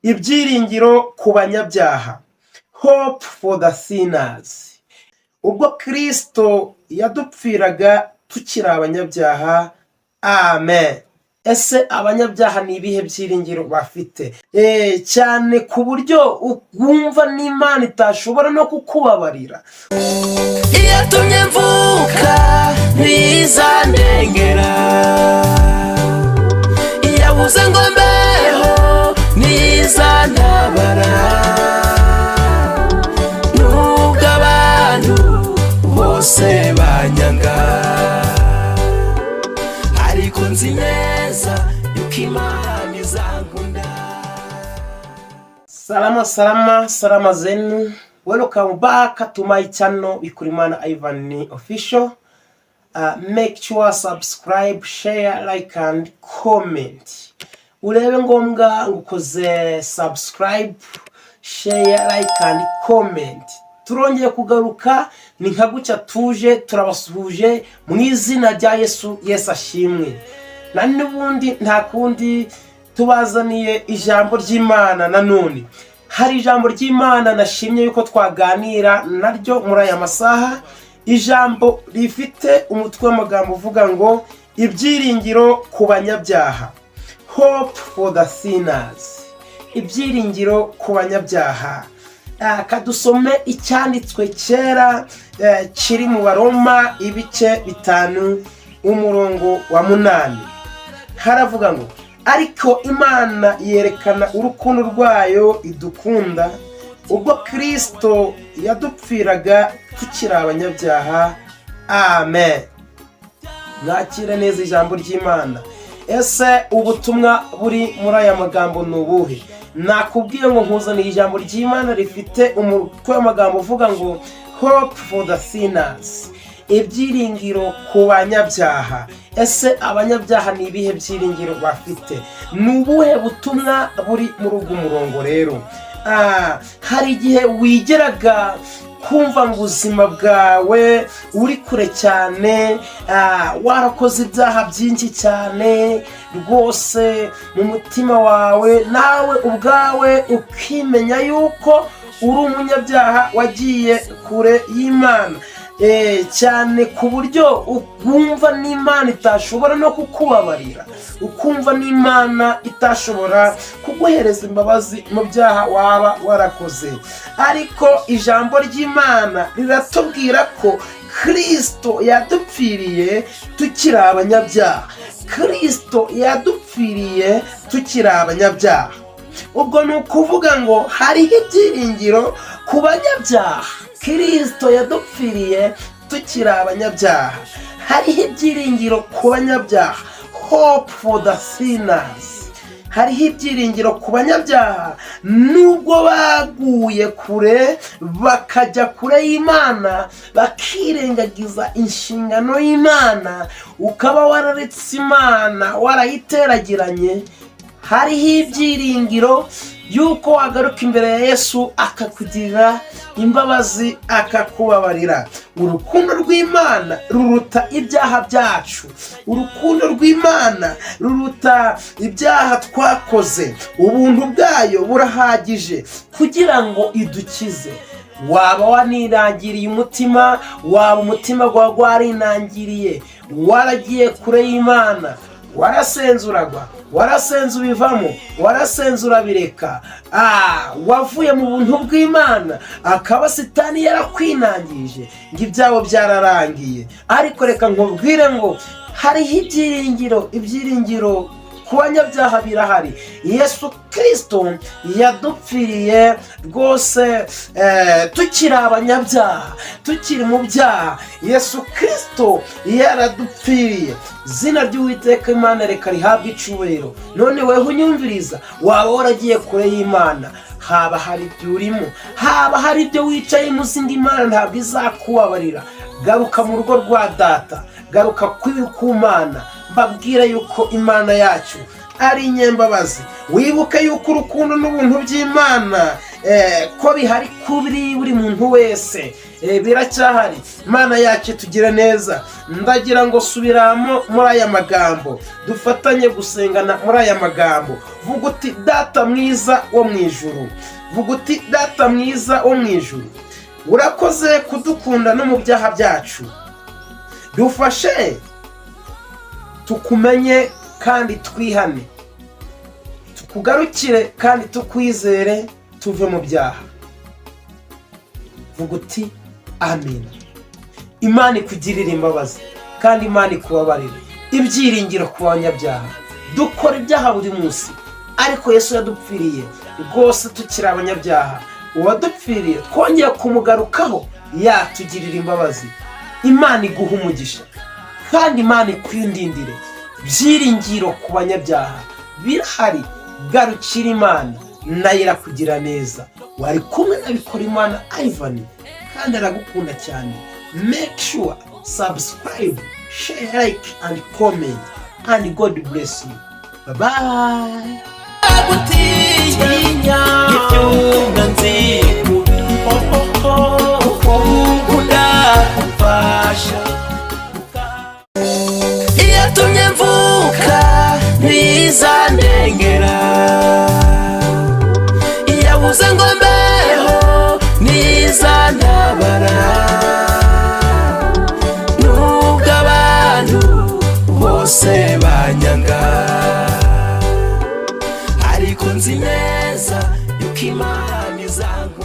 Ibyiringiro ku banyabyaha, hope for the sinners. Ubwo Kristo yadupfiraga tukiri abanyabyaha, amen. Ese abanyabyaha ni ibihe byiringiro bafite? Cyane ku buryo wumva n'Imana itashobora no kukubabarira. Iyatumye mvuka ntizandengera, iyabuze ngo mbeho ntizantabara. Nubwo abantu bose banyanga, ariko nzi neza yuko Imana izankunda. Salama zenu. Welcome back to my channel Bikurimana Ivan official. Make sure subscribe, share, like and comment. Urebe ngombwa ngukoze subscribe, share, like and comment. Turongeye kugaruka ni nka gucya tuje turabasuhuje mu izina rya Yesu ashimwe. Na n'ubundi nta kundi tubazaniye ijambo ry'Imana. Nanone hari ijambo ry'Imana nashimye yuko twaganira naryo muri aya masaha. Ijambo rifite umutwe w'amagambo uvuga ngo ibyiringiro ku banyabyaha, hope for the sinners. Ibyiringiro ku banyabyaha. Kadusome icyanditswe kera kiri mu Baroma ibice 5 umurongo wa 8. Haravuga ngo ariko Imana yerekana urukundo rwayo idukunda ubwo Kristo yadupfiraga tukiri abanyabyaha, amen. Nakira neza ijambo ry'Imana. Ese ubutumwa buri muri aya magambo nubuhe? Nakubwiye ngo nkuzaniye ijambo ry'Imana rifite umutwe w'amagambo uvuga ngo hope for the sinners. Ibyiringiro ku banyabyaha. Ese abanyabyaha ni ibihe byiringiro bafite? Nubuhe butumwa buri muri ugu murongo rero? Hari igihe wigeraga kumva ngo ubuzima bwawe uri kure cyane, warakoze ibyaha byinshi cyane rwose mu mutima wawe, nawe ubwawe ukimenya yuko uri umunyabyaha wagiye kure y'Imana. Cyane ku buryo ukumva n'Imana itashobora no kukubabarira, ukumva n'Imana itashobora kuguhereza imbabazi mu byaha waba warakoze. Ariko ijambo ry'Imana riratubwira ko Kristo yadupfiriye tukiri abanyabyaha. Kristo yadupfiriye tukiri abanyabyaha. Ubwo ni ukuvuga ngo hariho ibyiringiro ku banyabyaha. Kristo yadupfiriye tukiri abanyabyaha. Hariho ibyiringiro ku banyabyaha, hope for the sinners. Hariho ibyiringiro ku banyabyaha nubwo baguye kure bakajya kure y'Imana, bakirengagiza inshingano y'Imana, ukaba wararetse Imana warayiteragiranye. Hariho ibyiringiro yuko wagaruka imbere ya Yesu akakugirira imbabazi akakubabarira. Urukundo rw'Imana ruruta ibyaha byacu. Urukundo rw'Imana ruruta ibyaha twakoze. Ubuntu bwayo burahagije kugira ngo idukize. Waba wanirangiriye umutima, waba umutima gwawe gwarinangiriye, waragiye kure y'Imana, warasenzuragwa, warasenze ubivamo, warasenze urabireka, wavuye mu buntu bw'Imana, akaba Satani yarakwinangije ngo ibyawo byararangiye. Ariko reka nkubwire ngo hariho ibyiringiro ku banyabyaha birahari. Yesu Kristo yadupfiriye rwose tukiri abanyabyaha, tukiri mu byaha. Yesu Kristo yaradupfiriye. Zina ry'Uwiteka Imana reka rihabwe icubahiro. None wewe unyumviriza, waba waragiye kure y'Imana, haba hari ibyo urimo, haba hari ibyo wicaye musinga, Imana ntabwo izakubabarira. Garuka mu rugo rwa Data, garuka ku Mana, babwire yuko Imana yacu ari inyembabazi. Wibuke yuko urukundo n'ubuntu by'Imana ko bihari kuri buri muntu wese, biracyahari. Imana yacu tugira neza. Ndagira ngo subiramo muri aya magambo, dufatanye gusengana muri aya magambo. Vuga uti data mwiza wo mu ijuru, vuga uti data mwiza wo mu ijuru, urakoze kudukunda no mu byaha byacu, dufashe tukumenye kandi twihane, tukugarukire kandi tukwizere, tuve mu byaha. Vuga uti amen. Imana ikugirire imbabazi kandi Imana ikubabarire. Ibyiringiro ku banyabyaha. Dukora ibyaha buri munsi, ariko Yesu yadupfiriye rwose tukiri abanyabyaha. Uwadupfiriye twongeye kumugarukaho, yatugirira imbabazi. Imana iguha umugisha kandi Imana ikwindindire. Byiringiro ku banyabyaha birahari, garukira Imana nayo irakugira neza. Wari kumwe na Bikorimana Ivan kandi aragukunda cyane. Make sure subscribe, share, like and comment, and God bless you. Bye bye. Iyatumye mvuka ntizandengera, iyabuze ngo mbeho ntizantabara. Nubwo abantu bose banyanga, ariko nzi neza yuko Imana izankurikira.